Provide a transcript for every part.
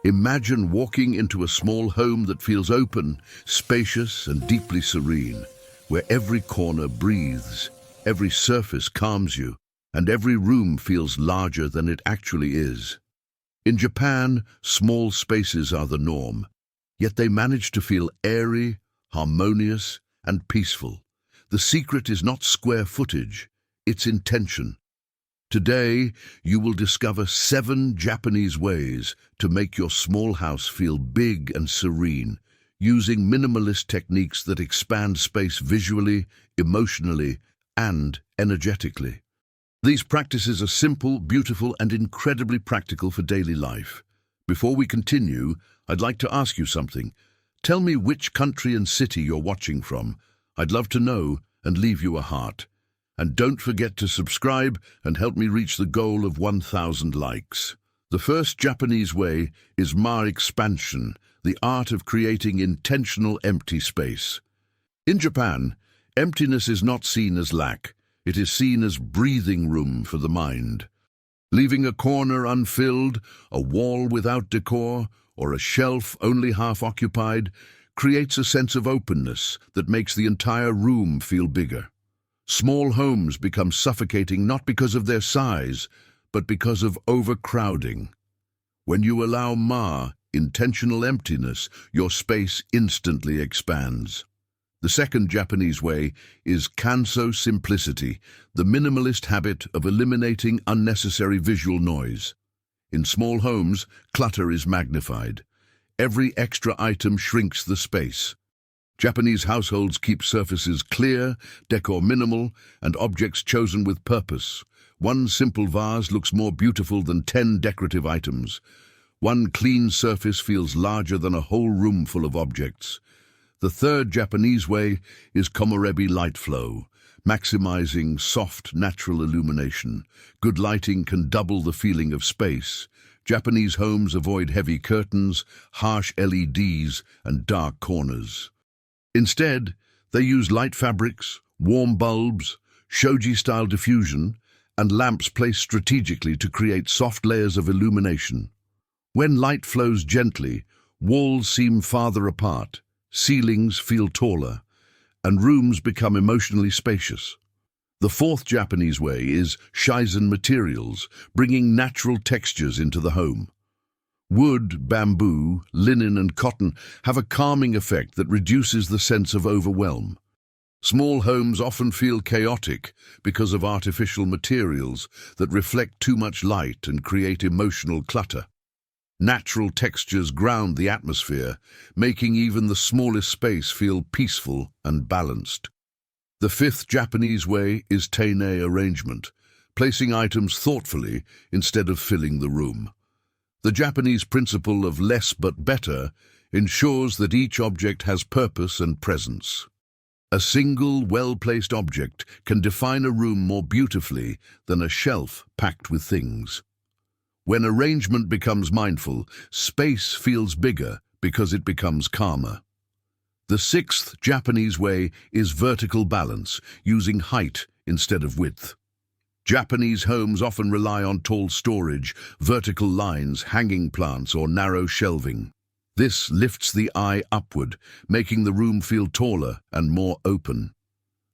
Imagine walking into a small home that feels open, spacious, and deeply serene, where every corner breathes, every surface calms you, and every room feels larger than it actually is. In Japan, small spaces are the norm, yet they manage to feel airy, harmonious, and peaceful. The secret is not square footage, it's intention. Today, you will discover 7 Japanese ways to make your small house feel big and serene, using minimalist techniques that expand space visually, emotionally, and energetically. These practices are simple, beautiful, and incredibly practical for daily life. Before we continue, I'd like to ask you something. Tell me which country and city you're watching from. I'd love to know and leave you a heart. And don't forget to subscribe and help me reach the goal of 1,000 likes. The first Japanese way is expansion, the art of creating intentional empty space. In Japan, emptiness is not seen as lack. It is seen as breathing room for the mind. Leaving a corner unfilled, a wall without decor, or a shelf only half occupied creates a sense of openness that makes the entire room feel bigger. Small homes become suffocating not because of their size, but because of overcrowding. When you allow intentional emptiness, your space instantly expands. The second Japanese way is Cano simplicity, the minimalist habit of eliminating unnecessary visual noise. In small homes, clutter is magnified. Every extra item shrinks the space. Japanese households keep surfaces clear, decor minimal, and objects chosen with purpose. One simple vase looks more beautiful than 10 decorative items. One clean surface feels larger than a whole room full of objects. The third Japanese way is komorebi light flow, maximizing soft, natural illumination. Good lighting can double the feeling of space. Japanese homes avoid heavy curtains, harsh LEDs, and dark corners. Instead, they use light fabrics, warm bulbs, shoji-style diffusion, and lamps placed strategically to create soft layers of illumination. When light flows gently, walls seem farther apart, ceilings feel taller, and rooms become emotionally spacious. The fourth Japanese way is shizen materials, bringing natural textures into the home. Wood, bamboo, linen, and cotton have a calming effect that reduces the sense of overwhelm. Small homes often feel chaotic because of artificial materials that reflect too much light and create emotional clutter. Natural textures ground the atmosphere, making even the smallest space feel peaceful and balanced. The fifth Japanese way is teine arrangement, placing items thoughtfully instead of filling the room. The Japanese principle of less but better ensures that each object has purpose and presence. A single, well-placed object can define a room more beautifully than a shelf packed with things. When arrangement becomes mindful, space feels bigger because it becomes calmer. The sixth Japanese way is vertical balance, using height instead of width. Japanese homes often rely on tall storage, vertical lines, hanging plants, or narrow shelving. This lifts the eye upward, making the room feel taller and more open.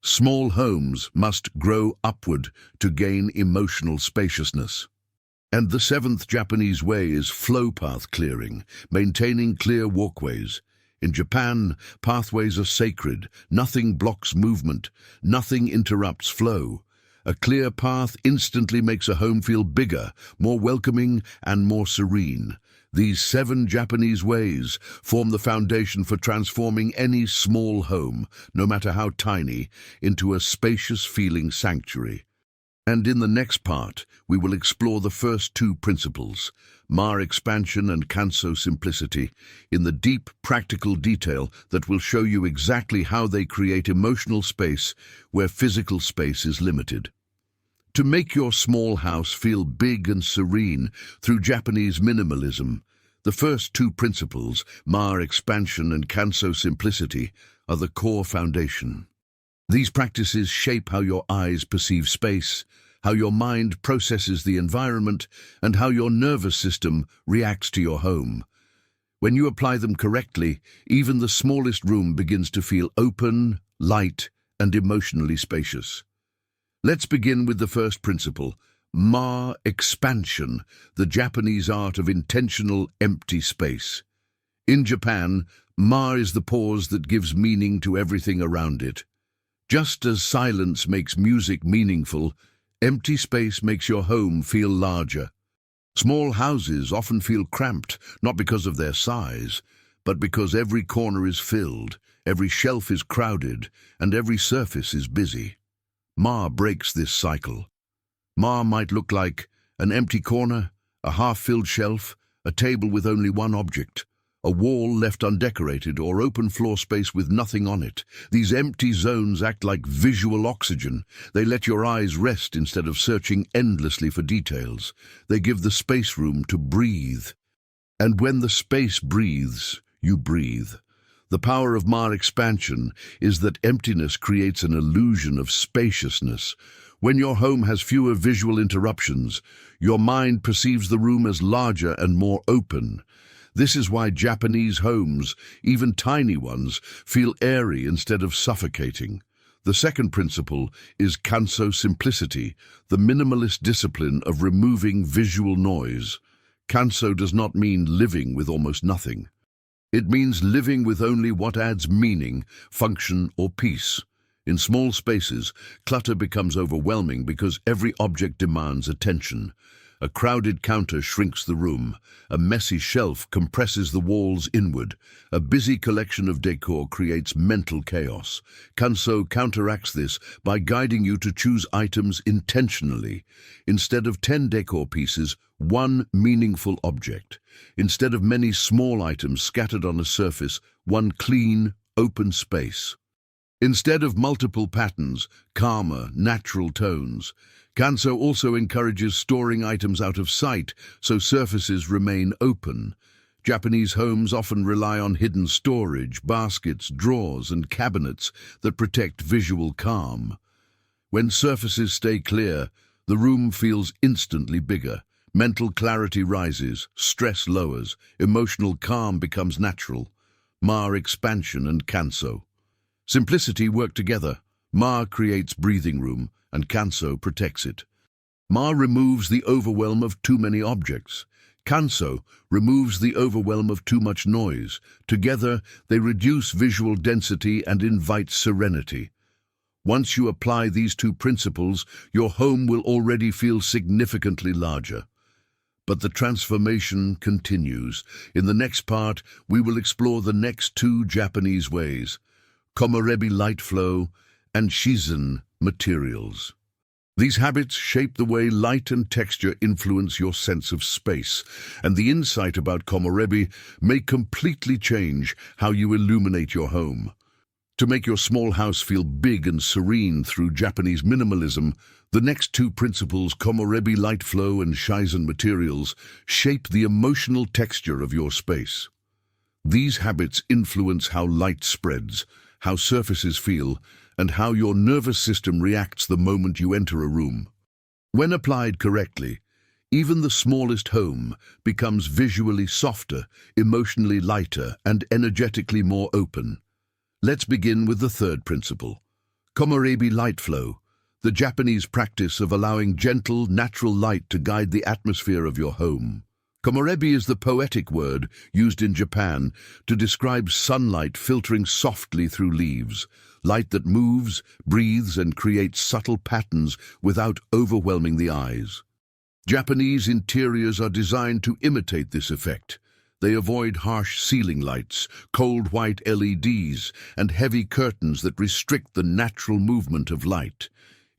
Small homes must grow upward to gain emotional spaciousness. And the seventh Japanese way is flow path clearing, maintaining clear walkways. In Japan, pathways are sacred. Nothing blocks movement. Nothing interrupts flow. A clear path instantly makes a home feel bigger, more welcoming, and more serene. These 7 Japanese ways form the foundation for transforming any small home, no matter how tiny, into a spacious feeling sanctuary. And in the next part, we will explore the first 2 principles, expansion and Cano simplicity, in the deep, practical detail that will show you exactly how they create emotional space where physical space is limited. To make your small house feel big and serene through Japanese minimalism, the first 2 principles, expansion and Cano simplicity, are the core foundation. These practices shape how your eyes perceive space, how your mind processes the environment, and how your nervous system reacts to your home. When you apply them correctly, even the smallest room begins to feel open, light, and emotionally spacious. Let's begin with the first principle, expansion, the Japanese art of intentional empty space. In Japan, is the pause that gives meaning to everything around it. Just as silence makes music meaningful, empty space makes your home feel larger. Small houses often feel cramped, not because of their size, but because every corner is filled, every shelf is crowded, and every surface is busy. Breaks this cycle. Might look like an empty corner, a half-filled shelf, a table with only one object, a wall left undecorated, or open floor space with nothing on it. These empty zones act like visual oxygen. They let your eyes rest instead of searching endlessly for details. They give the space room to breathe. And when the space breathes, you breathe. The power of expansion is that emptiness creates an illusion of spaciousness. When your home has fewer visual interruptions, your mind perceives the room as larger and more open. This is why Japanese homes, even tiny ones, feel airy instead of suffocating. The second principle is Kanso simplicity, the minimalist discipline of removing visual noise. Kanso does not mean living with almost nothing. It means living with only what adds meaning, function, or peace. In small spaces, clutter becomes overwhelming because every object demands attention. A crowded counter shrinks the room. A messy shelf compresses the walls inward. A busy collection of decor creates mental chaos. Kanso counteracts this by guiding you to choose items intentionally. Instead of 10 decor pieces, one meaningful object. Instead of many small items scattered on a surface, one clean, open space. Instead of multiple patterns, calmer, natural tones. Kanso also encourages storing items out of sight so surfaces remain open. Japanese homes often rely on hidden storage, baskets, drawers, and cabinets that protect visual calm. When surfaces stay clear, the room feels instantly bigger. Mental clarity rises, stress lowers, emotional calm becomes natural. Expansion and Kanso. Simplicity work together. Creates breathing room, and Kanso protects it. Removes the overwhelm of too many objects. Kanso removes the overwhelm of too much noise. Together, they reduce visual density and invite serenity. Once you apply these two principles, your home will already feel significantly larger. But the transformation continues. In the next part, we will explore the next two Japanese ways, komorebi light flow and shizen materials. These habits shape the way light and texture influence your sense of space, and the insight about komorebi may completely change how you illuminate your home. To make your small house feel big and serene through Japanese minimalism, the next two principles, komorebi light flow and shizen materials, shape the emotional texture of your space. These habits influence how light spreads, how surfaces feel, and how your nervous system reacts the moment you enter a room. When applied correctly, even the smallest home becomes visually softer, emotionally lighter, and energetically more open. Let's begin with the third principle, komorebi light flow, the Japanese practice of allowing gentle, natural light to guide the atmosphere of your home. Komorebi is the poetic word used in Japan to describe sunlight filtering softly through leaves, light that moves, breathes, and creates subtle patterns without overwhelming the eyes. Japanese interiors are designed to imitate this effect. They avoid harsh ceiling lights, cold white LEDs, and heavy curtains that restrict the natural movement of light.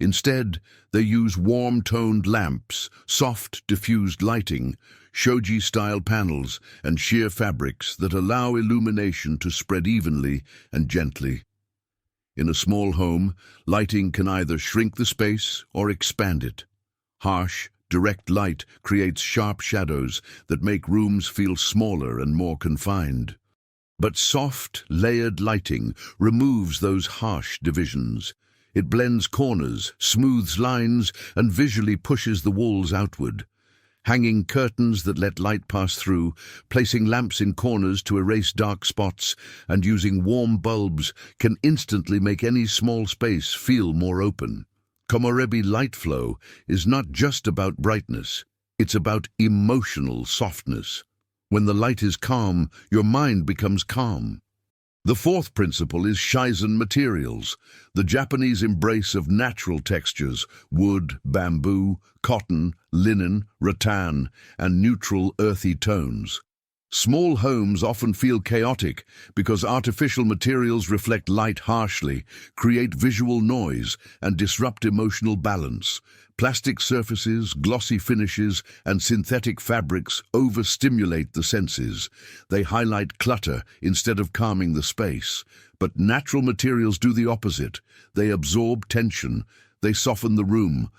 Instead, they use warm-toned lamps, soft, diffused lighting, shoji-style panels, and sheer fabrics that allow illumination to spread evenly and gently. In a small home, lighting can either shrink the space or expand it. Harsh, direct light creates sharp shadows that make rooms feel smaller and more confined. But soft, layered lighting removes those harsh divisions. It blends corners, smooths lines, and visually pushes the walls outward. hanging curtains that let light pass through, placing lamps in corners to erase dark spots, and using warm bulbs can instantly make any small space feel more open. Komorebi light flow is not just about brightness, it's about emotional softness. When the light is calm, your mind becomes calm. The fourth principle is Shizen materials, the Japanese embrace of natural textures, wood, bamboo, cotton, linen, rattan, and neutral earthy tones. Small homes often feel chaotic because artificial materials reflect light harshly, create visual noise, and disrupt emotional balance. Plastic surfaces, glossy finishes, and synthetic fabrics overstimulate the senses. They highlight clutter instead of calming the space. But natural materials do the opposite. They absorb tension. They soften the room.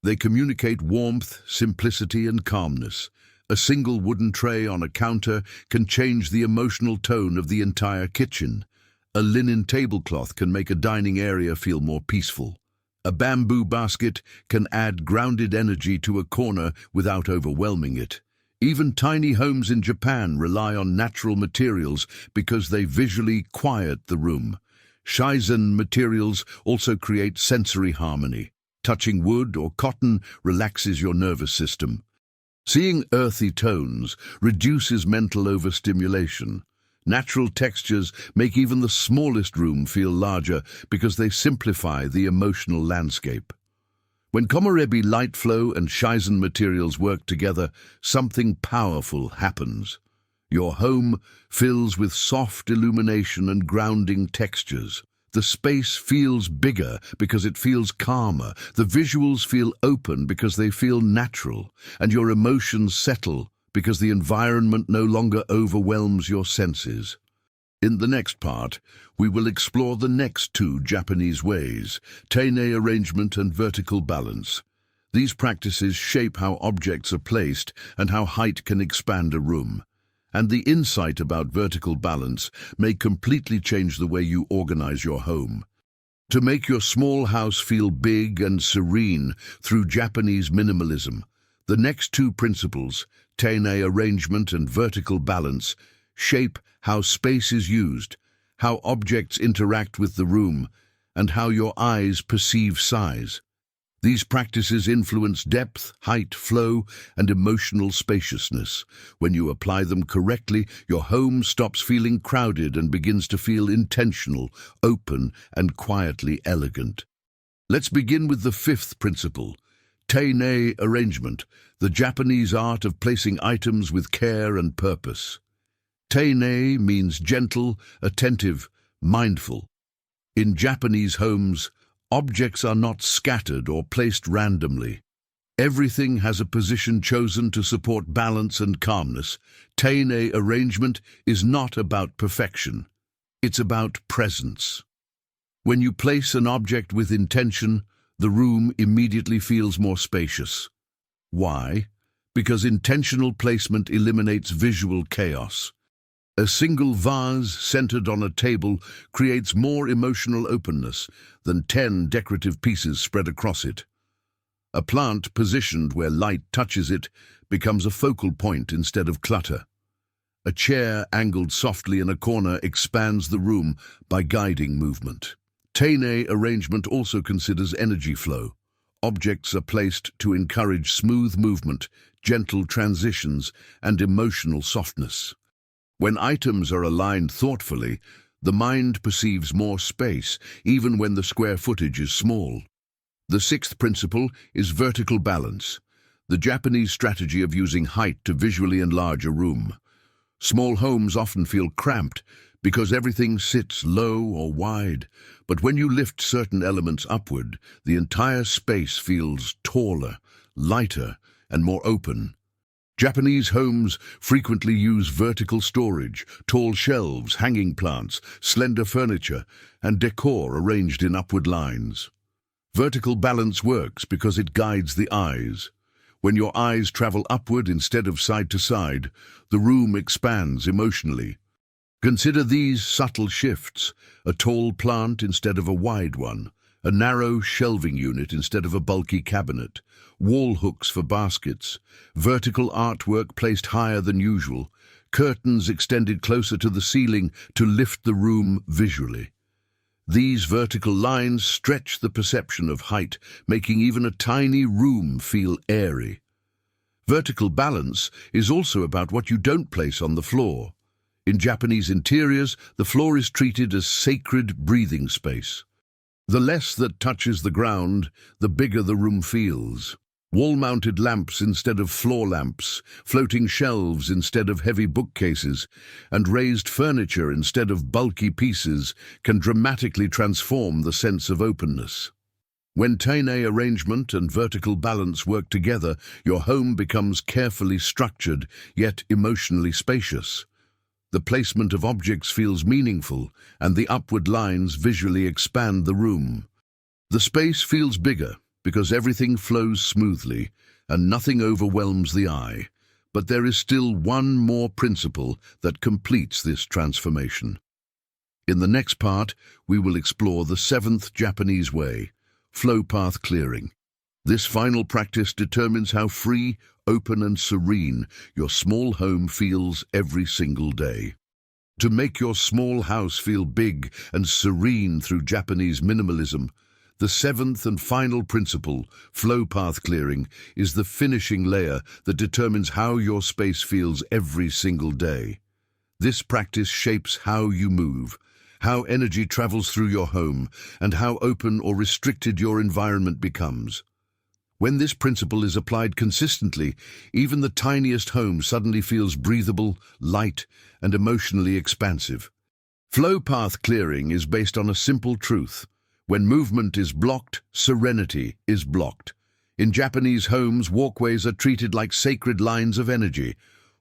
They communicate warmth, simplicity, and calmness. A single wooden tray on a counter can change the emotional tone of the entire kitchen. A linen tablecloth can make a dining area feel more peaceful. A bamboo basket can add grounded energy to a corner without overwhelming it. Even tiny homes in Japan rely on natural materials because they visually quiet the room. Shizen materials also create sensory harmony. Touching wood or cotton relaxes your nervous system. Seeing earthy tones reduces mental overstimulation. Natural textures make even the smallest room feel larger because they simplify the emotional landscape. When Komorebi light flow and Shizen materials work together, something powerful happens. Your home fills with soft illumination and grounding textures. The space feels bigger because it feels calmer. The visuals feel open because they feel natural. And your emotions settle because the environment no longer overwhelms your senses. In the next part, we will explore the next two Japanese ways, teine arrangement and vertical balance. These practices shape how objects are placed and how height can expand a room. And the insight about vertical balance may completely change the way you organize your home. To make your small house feel big and serene through Japanese minimalism, the next two principles, teine arrangement and vertical balance, shape how space is used, how objects interact with the room, and how your eyes perceive size. These practices influence depth, height, flow, and emotional spaciousness. When you apply them correctly, your home stops feeling crowded and begins to feel intentional, open, and quietly elegant. Let's begin with the fifth principle, teine arrangement, the Japanese art of placing items with care and purpose. Teine means gentle, attentive, mindful. In Japanese homes, objects are not scattered or placed randomly. Everything has a position chosen to support balance and calmness. Teine arrangement is not about perfection. It's about presence. When you place an object with intention, the room immediately feels more spacious. Why? Because intentional placement eliminates visual chaos. A single vase centered on a table creates more emotional openness than 10 decorative pieces spread across it. A plant positioned where light touches it becomes a focal point instead of clutter. A chair angled softly in a corner expands the room by guiding movement. Teine arrangement also considers energy flow. Objects are placed to encourage smooth movement, gentle transitions, and emotional softness. When items are aligned thoughtfully, the mind perceives more space, even when the square footage is small. The sixth principle is vertical balance, the Japanese strategy of using height to visually enlarge a room. Small homes often feel cramped because everything sits low or wide, but when you lift certain elements upward, the entire space feels taller, lighter, and more open. Japanese homes frequently use vertical storage, tall shelves, hanging plants, slender furniture, and decor arranged in upward lines. Vertical balance works because it guides the eyes. When your eyes travel upward instead of side to side, the room expands emotionally. Consider these subtle shifts: a tall plant instead of a wide one, a narrow shelving unit instead of a bulky cabinet, wall hooks for baskets, vertical artwork placed higher than usual, curtains extended closer to the ceiling to lift the room visually. These vertical lines stretch the perception of height, making even a tiny room feel airy. Vertical balance is also about what you don't place on the floor. In Japanese interiors, the floor is treated as sacred breathing space. The less that touches the ground, the bigger the room feels. Wall-mounted lamps instead of floor lamps, floating shelves instead of heavy bookcases, and raised furniture instead of bulky pieces can dramatically transform the sense of openness. When Cano arrangement and vertical balance work together, your home becomes carefully structured, yet emotionally spacious. The placement of objects feels meaningful, and the upward lines visually expand the room. The space feels bigger because everything flows smoothly and nothing overwhelms the eye. But there is still one more principle that completes this transformation. In the next part, we will explore the seventh Japanese way, flow path clearing. This final practice determines how free, open and serene your small home feels every single day. To make your small house feel big and serene through Japanese minimalism, the seventh and final principle, flow path clearing, is the finishing layer that determines how your space feels every single day. This practice shapes how you move, how energy travels through your home, and how open or restricted your environment becomes. When this principle is applied consistently, even the tiniest home suddenly feels breathable, light, and emotionally expansive. Flow path clearing is based on a simple truth. When movement is blocked, serenity is blocked. In Japanese homes, walkways are treated like sacred lines of energy.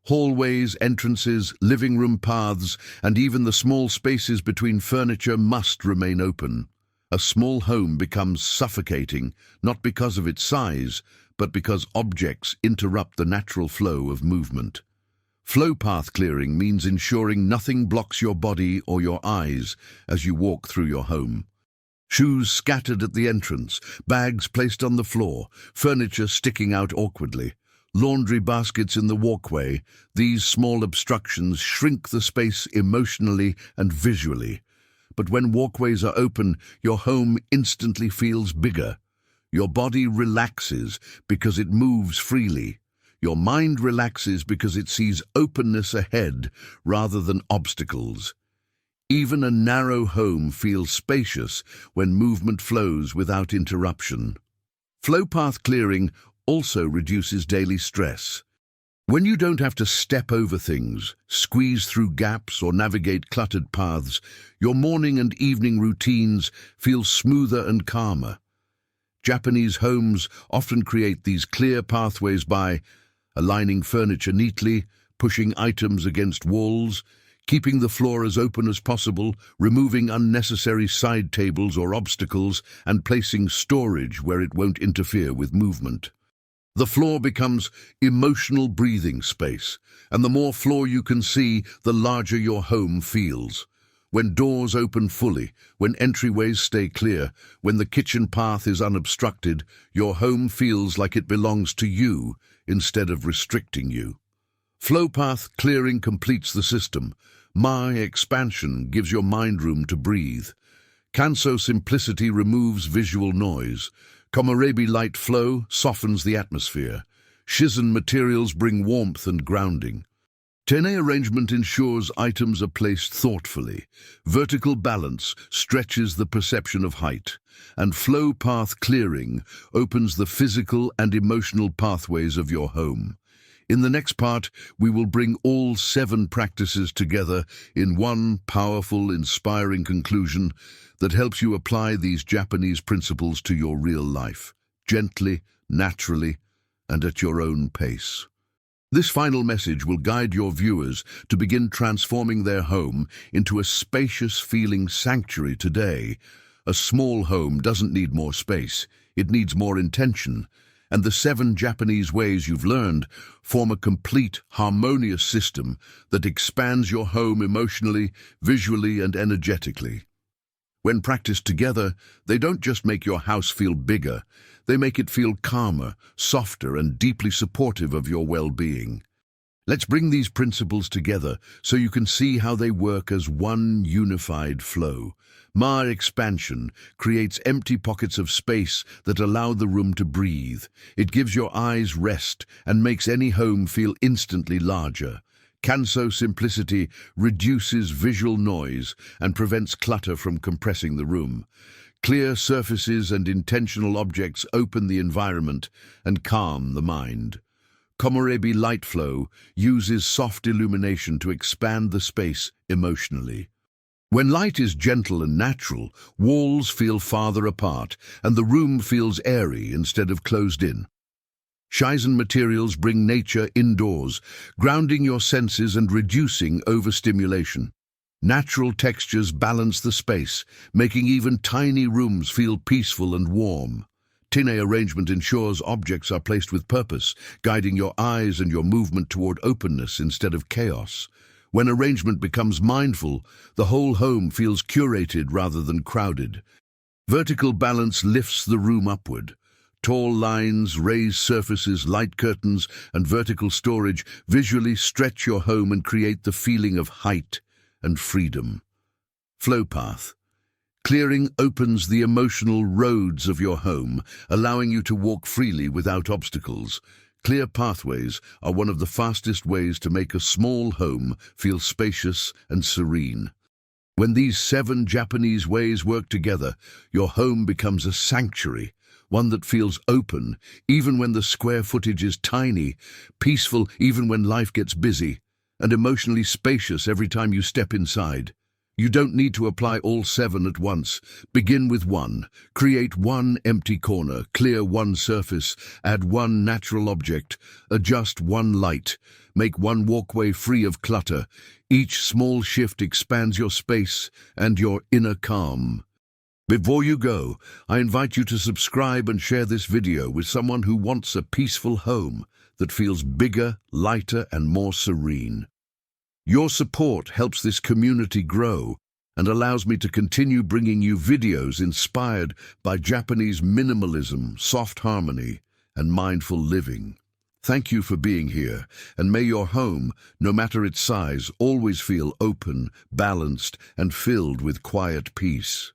Hallways, entrances, living room paths, and even the small spaces between furniture must remain open. A small home becomes suffocating, not because of its size, but because objects interrupt the natural flow of movement. Flow path clearing means ensuring nothing blocks your body or your eyes as you walk through your home. Shoes scattered at the entrance, bags placed on the floor, furniture sticking out awkwardly, laundry baskets in the walkway, these small obstructions shrink the space emotionally and visually. But when walkways are open, your home instantly feels bigger. Your body relaxes because it moves freely. Your mind relaxes because it sees openness ahead rather than obstacles. Even a narrow home feels spacious when movement flows without interruption. Flow path clearing also reduces daily stress. When you don't have to step over things, squeeze through gaps, or navigate cluttered paths, your morning and evening routines feel smoother and calmer. Japanese homes often create these clear pathways by aligning furniture neatly, pushing items against walls, keeping the floor as open as possible, removing unnecessary side tables or obstacles, and placing storage where it won't interfere with movement. The floor becomes emotional breathing space, and the more floor you can see, the larger your home feels. When doors open fully, when entryways stay clear, when the kitchen path is unobstructed, your home feels like it belongs to you instead of restricting you. Flow path clearing completes the system. My expansion gives your mind room to breathe. Kanso simplicity removes visual noise. Komorebi light flow softens the atmosphere. Shizen materials bring warmth and grounding. Tene arrangement ensures items are placed thoughtfully. Vertical balance stretches the perception of height. And flow path clearing opens the physical and emotional pathways of your home. In the next part, we will bring all 7 practices together in one powerful, inspiring conclusion that helps you apply these Japanese principles to your real life, gently, naturally, and at your own pace. This final message will guide your viewers to begin transforming their home into a spacious feeling sanctuary today. A small home doesn't need more space, it needs more intention. And the 7 Japanese ways you've learned form a complete, harmonious system that expands your home emotionally, visually, and energetically. When practiced together, they don't just make your house feel bigger, they make it feel calmer, softer, and deeply supportive of your well-being. Let's bring these principles together so you can see how they work as one unified flow. Ma expansion creates empty pockets of space that allow the room to breathe. It gives your eyes rest and makes any home feel instantly larger. Cano simplicity reduces visual noise and prevents clutter from compressing the room. Clear surfaces and intentional objects open the environment and calm the mind. Komorebi light flow uses soft illumination to expand the space emotionally. When light is gentle and natural, walls feel farther apart and the room feels airy instead of closed in. Shizen materials bring nature indoors, grounding your senses and reducing overstimulation. Natural textures balance the space, making even tiny rooms feel peaceful and warm. Tine arrangement ensures objects are placed with purpose, guiding your eyes and your movement toward openness instead of chaos. When arrangement becomes mindful, the whole home feels curated rather than crowded. Vertical balance lifts the room upward. Tall lines, raised surfaces, light curtains, and vertical storage visually stretch your home and create the feeling of height and freedom. Flow path. Clearing opens the emotional roads of your home, allowing you to walk freely without obstacles. Clear pathways are one of the fastest ways to make a small home feel spacious and serene. When these 7 Japanese ways work together, your home becomes a sanctuary, one that feels open even when the square footage is tiny, peaceful even when life gets busy, and emotionally spacious every time you step inside. You don't need to apply all 7 at once. Begin with 1. Create 1 empty corner, clear 1 surface, add 1 natural object, adjust 1 light, make 1 walkway free of clutter. Each small shift expands your space and your inner calm. Before you go, I invite you to subscribe and share this video with someone who wants a peaceful home that feels bigger, lighter, and more serene. Your support helps this community grow and allows me to continue bringing you videos inspired by Japanese minimalism, soft harmony, and mindful living. Thank you for being here, and may your home, no matter its size, always feel open, balanced, and filled with quiet peace.